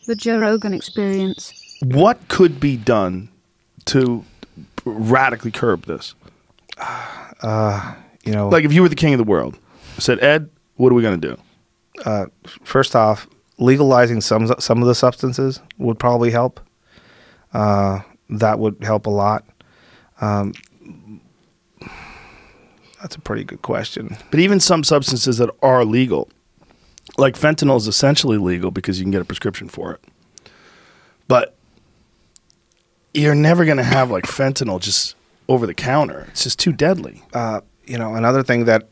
The Joe Rogan Experience. What could be done to radically curb this? Like if you were the king of the world, said, Ed, what are we going to do? First off, legalizing some of the substances would probably help. That would help a lot. That's a pretty good question. But even some substances that are legal, like fentanyl is essentially legal because you can get a prescription for it. But you're never going to have like fentanyl just over the counter. It's just too deadly. Another thing that,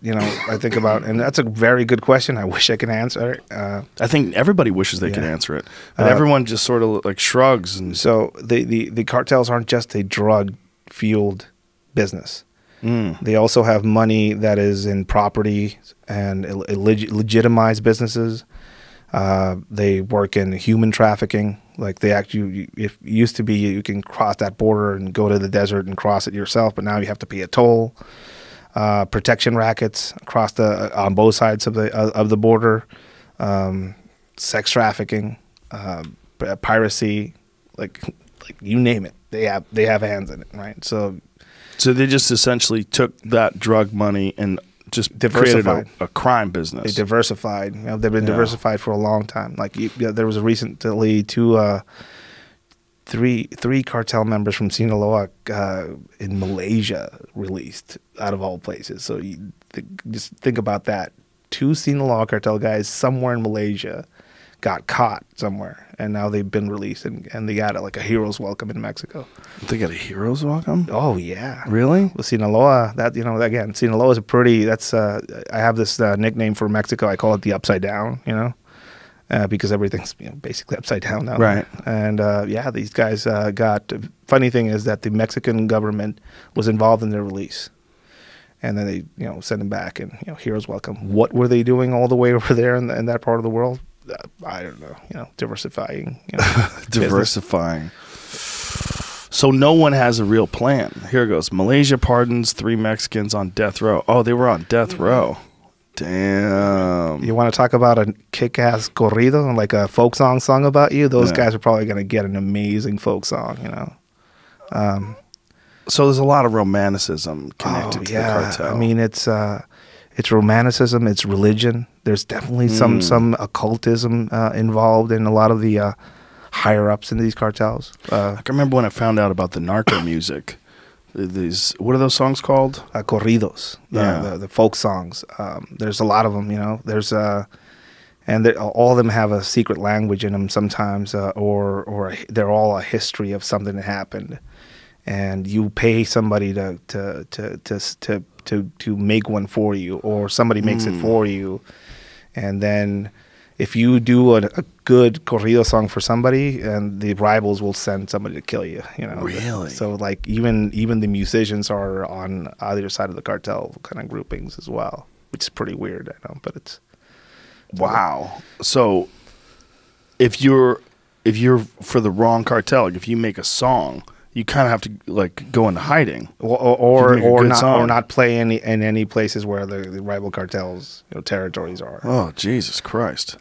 I think about, and that's a very good question. I wish I could answer it. I think everybody wishes they could answer it. But everyone just sort of like shrugs. And so the cartels aren't just a drug-fueled business. They also have money that is in property and legitimized businesses. They work in human trafficking. Like they actually, if it used to be you can cross that border and go to the desert and cross it yourself, but now you have to pay a toll. Protection rackets across on both sides of the border, sex trafficking, piracy, like you name it, they have hands in it, right? So they just essentially took that drug money and just created a crime business. They diversified. They've been diversified for a long time. Like there was recently three cartel members from Sinaloa in Malaysia released, out of all places. So just think about that. 2 Sinaloa cartel guys somewhere in Malaysia got caught somewhere, and now they've been released, and they got like a hero's welcome in Mexico. They got a hero's welcome? Oh yeah, really? Well, Sinaloa, again, Sinaloa is a pretty. That's I have this nickname for Mexico. I call it the upside down. Because everything's basically upside down now. Right. And these guys got. Funny thing is that the Mexican government was involved in their release, and then they sent them back, and heroes welcome. What were they doing all the way over there in that part of the world? I don't know. Diversifying. Diversifying. So no one has a real plan. Here it goes. Malaysia pardons 3 Mexicans on death row. Oh, they were on death row. Damn. You want to talk about a kick-ass corrido, like a folk song about you? Those guys are probably going to get an amazing folk song, So there's a lot of romanticism connected to the cartel. I mean, it's romanticism, it's religion. There's definitely some occultism involved in a lot of the higher-ups in these cartels. I can remember when I found out about the narco music. What are those songs called? Corridos, the folk songs. There's a lot of them, There's and all of them have a secret language in them sometimes, or they're all a history of something that happened, and you pay somebody to make one for you, or somebody makes it for you, and then if you do a good corrido song for somebody, and the rivals will send somebody to kill you, Really? So like even the musicians are on either side of the cartel kind of groupings as well, which is pretty weird, I know, but it's wow. So if you're for the wrong cartel, like if you make a song, you kind of have to like go into hiding, or not play in any places where the rival cartels territories are. Oh, Jesus Christ!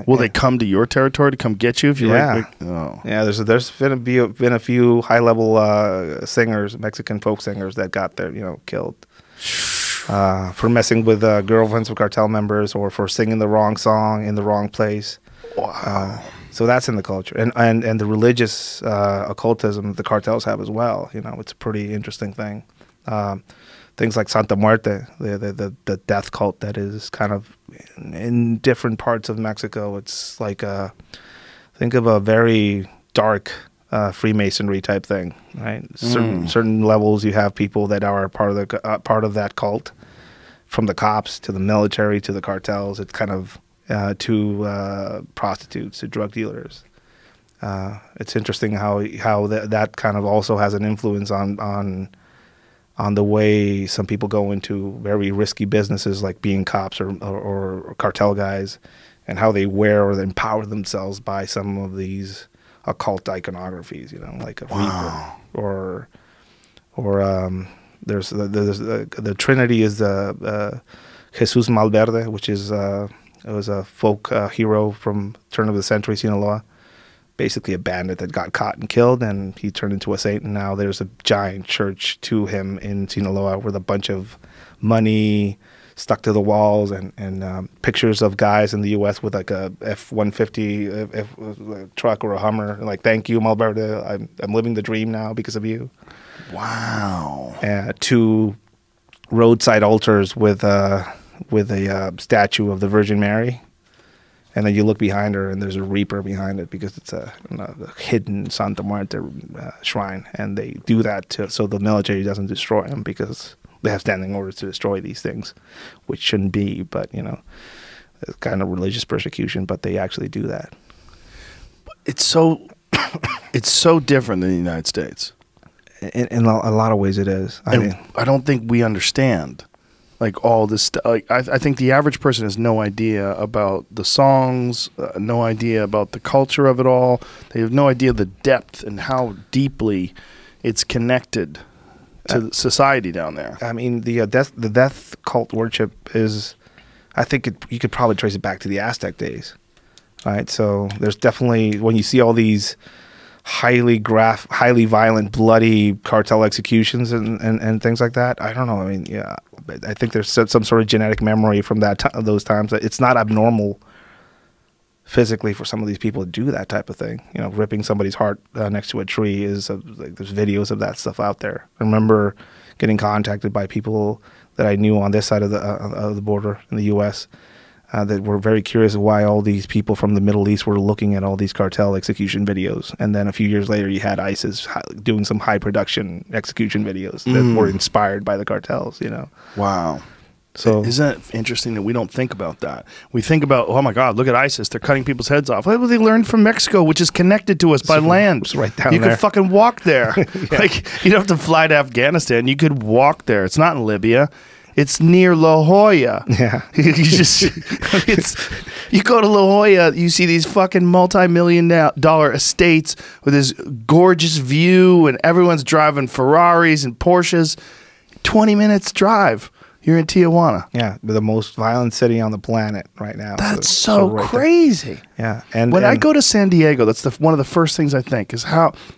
Will they come to your territory to come get you if you There's been a few high level singers, Mexican folk singers that got killed for messing with girlfriends of cartel members, or for singing the wrong song in the wrong place. Wow. So that's in the culture, and the religious occultism the cartels have as well. It's a pretty interesting thing. Things like Santa Muerte, the death cult that is kind of in different parts of Mexico. It's like think of a very dark Freemasonry type thing, right? Certain levels, you have people that are part of that cult, from the cops to the military to the cartels. It's kind of to prostitutes, to drug dealers. It's interesting how that kind of also has an influence on the way some people go into very risky businesses like being cops or cartel guys, and how they wear or empower themselves by some of these occult iconographies, like a reaper, or there's the Trinity is the Jesus Malverde, which is it was a folk hero from turn of the century Sinaloa. basically a bandit that got caught and killed, and he turned into a saint. And now there's a giant church to him in Sinaloa with a bunch of money stuck to the walls and pictures of guys in the U.S. with like a F-150 truck or a Hummer. Like, thank you, Malberta. I'm living the dream now because of you. Wow. 2 roadside altars with a statue of the Virgin Mary. And then you look behind her, and there's a reaper behind it because it's a hidden Santa Muerte shrine. And they do that so the military doesn't destroy them, because they have standing orders to destroy these things, which shouldn't be, but, it's kind of religious persecution, but they actually do that. It's so different than the United States. In a lot of ways it is. I don't think we understand like all this stuff. Like, I think the average person has no idea about the songs, no idea about the culture of it all. They have no idea the depth and how deeply it's connected to society down there. I mean, the death cult worship is, I think you could probably trace it back to the Aztec days, right? So there's definitely, when you see all these highly violent, bloody cartel executions and things like that, I don't know. I mean, yeah, I think there's some sort of genetic memory from those times. It's not abnormal physically for some of these people to do that type of thing. Ripping somebody's heart next to a tree is like, there's videos of that stuff out there. I remember getting contacted by people that I knew on this side of the border in the U.S. That were very curious of why all these people from the Middle East were looking at all these cartel execution videos. And then a few years later, you had ISIS doing some high production execution videos that were inspired by the cartels. Wow. So isn't it interesting that we don't think about that? We think about, oh my God, look at ISIS. They're cutting people's heads off. Well, they learned from Mexico, which is connected to us by land. It's right down you there. could fucking walk there. Yeah. Like, you don't have to fly to Afghanistan. You could walk there. It's not in Libya. It's near La Jolla. Yeah. You go to La Jolla, you see these fucking multi-million-dollar estates with this gorgeous view, and everyone's driving Ferraris and Porsches. 20 minutes drive. You're in Tijuana. Yeah, the most violent city on the planet right now. That's so right crazy. There. Yeah, and when I go to San Diego, that's one of the first things I think is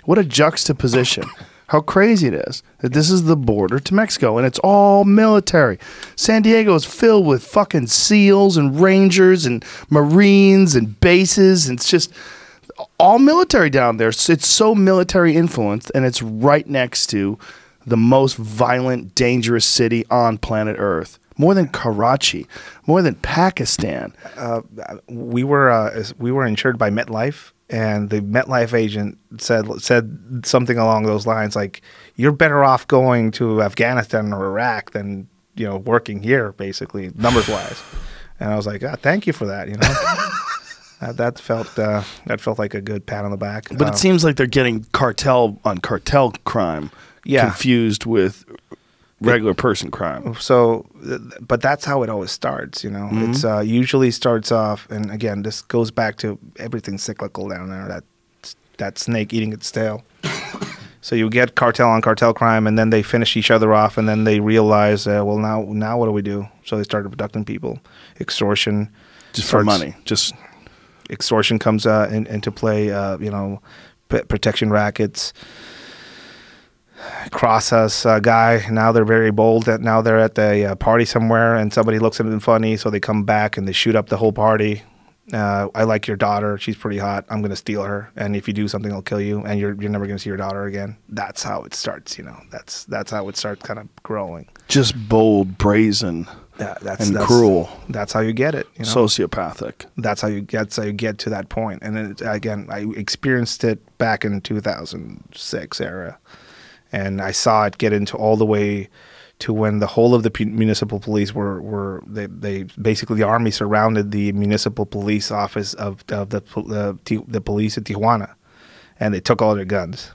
what a juxtaposition. How crazy it is that this is the border to Mexico, and it's all military. San Diego is filled with fucking SEALs and Rangers and Marines and bases, and it's just all military down there. It's so military influenced, and it's right next to the most violent, dangerous city on planet Earth. More than Karachi, more than Pakistan. We were insured by MetLife, and the MetLife agent said something along those lines, like, "You're better off going to Afghanistan or Iraq than working here, basically, numbers wise." And I was like, "Thank you for that." That felt like a good pat on the back. But it seems like they're getting cartel crime confused with regular person crime. So, but that's how it always starts, It's usually starts off, and again, this goes back to everything cyclical down there, that snake eating its tail. So you get cartel on cartel crime, and then they finish each other off, and then they realize, well, now what do we do? So they started abducting people. Extortion. Just for money. Extortion comes into play, protection rackets. Cross us guy. Now they're very bold. That now they're at the party somewhere, and somebody looks at them funny, so they come back and they shoot up the whole party. I like your daughter. She's pretty hot. I'm going to steal her, and if you do something, I'll kill you, and you're never going to see your daughter again. That's how it starts. That's how it starts kind of growing. Just bold, brazen, and cruel. That's how you get it. Sociopathic. That's how you get to that point. And then again, I experienced it back in 2006 era. And I saw it get into all the way to when the whole of the municipal police they basically, the army surrounded the municipal police office of the police in Tijuana, and they took all their guns.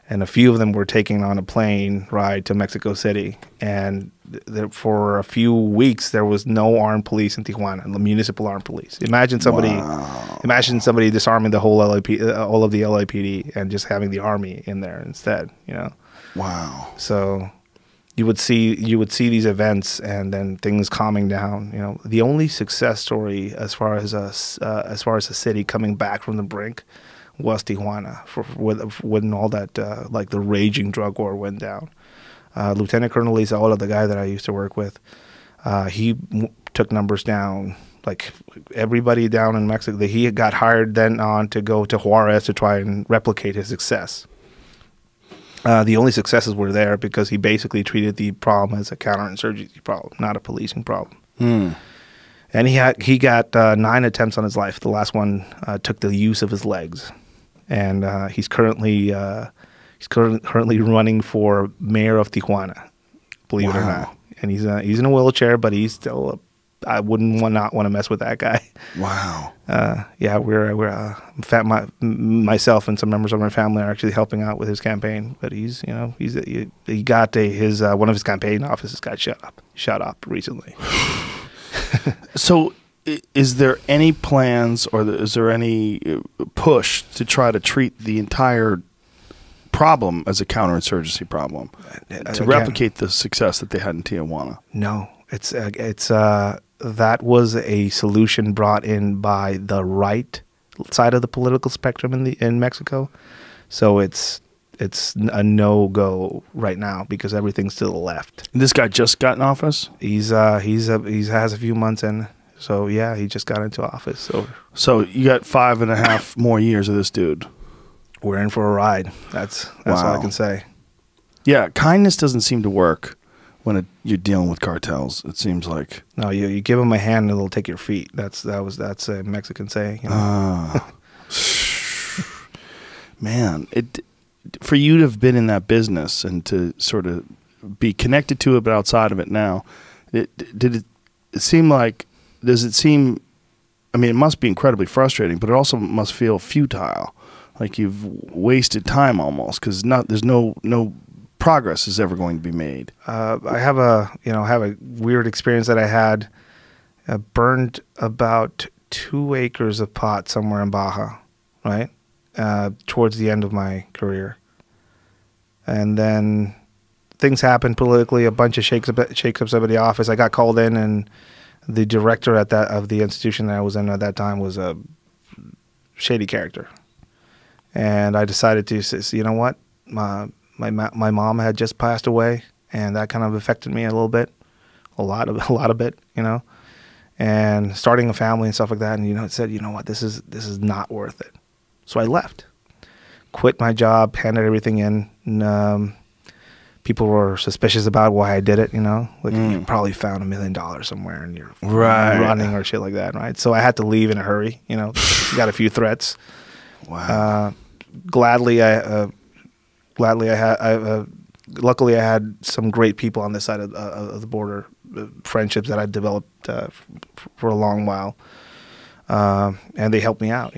And a few of them were taken on a plane ride to Mexico City. And for a few weeks, there was no armed police in Tijuana, the municipal armed police. Imagine somebody disarming the whole all of the LAPD and just having the army in there instead. Wow. So you would see these events, and then things calming down. The only success story as far as a city coming back from the brink was Tijuana when all that like the raging drug war went down. Lieutenant Colonel Izaola, the guy that I used to work with, he took numbers down. Like everybody down in Mexico, he got hired then on to go to Juarez to try and replicate his success. The only successes were there because he basically treated the problem as a counterinsurgency problem, not a policing problem. And he got 9 attempts on his life. The last one took the use of his legs, and he's currently running for mayor of Tijuana. Believe it or not, and he's in a wheelchair, but he's still. I wouldn't not want to mess with that guy. Wow. Yeah, myself and some members of my family are actually helping out with his campaign. But he got his one of his campaign offices got shut up recently. So, is there any plans or is there any push to try to treat the entire problem as a counterinsurgency problem to replicate the success that they had in Tijuana? No, it's that was a solution brought in by the right side of the political spectrum in Mexico. So it's a no-go right now because everything's to the left. This guy just got in office? He has a few months in. So yeah, he just got into office. So you got 5.5 more years of this dude. We're in for a ride. That's all I can say. Yeah, kindness doesn't seem to work when you're dealing with cartels. It seems like no, you give them a hand and they'll take your feet. That's a Mexican saying. You know? Man, for you to have been in that business and to sort of be connected to it but outside of it now, does it seem? I mean, it must be incredibly frustrating, but it also must feel futile, like you've wasted time almost because there's no progress is ever going to be made. I have a weird experience that I had. I burned about 2 acres of pot somewhere in Baja, right? Towards the end of my career. And then things happened politically, a bunch of shakeups at the office. I got called in, and the director of the institution that I was in at that time was a shady character. And I decided to say, you know what? My mom had just passed away, and that kind of affected me a little bit, a lot of it, you know, and starting a family and stuff like that. And it said, you know what, this is not worth it. So I left, quit my job, handed everything in. And, people were suspicious about why I did it, like you probably found $1 million somewhere and you're running or shit like that, right? So I had to leave in a hurry, got a few threats. Wow. Luckily I had some great people on this side of the border, friendships that I developed for a long while, and they helped me out,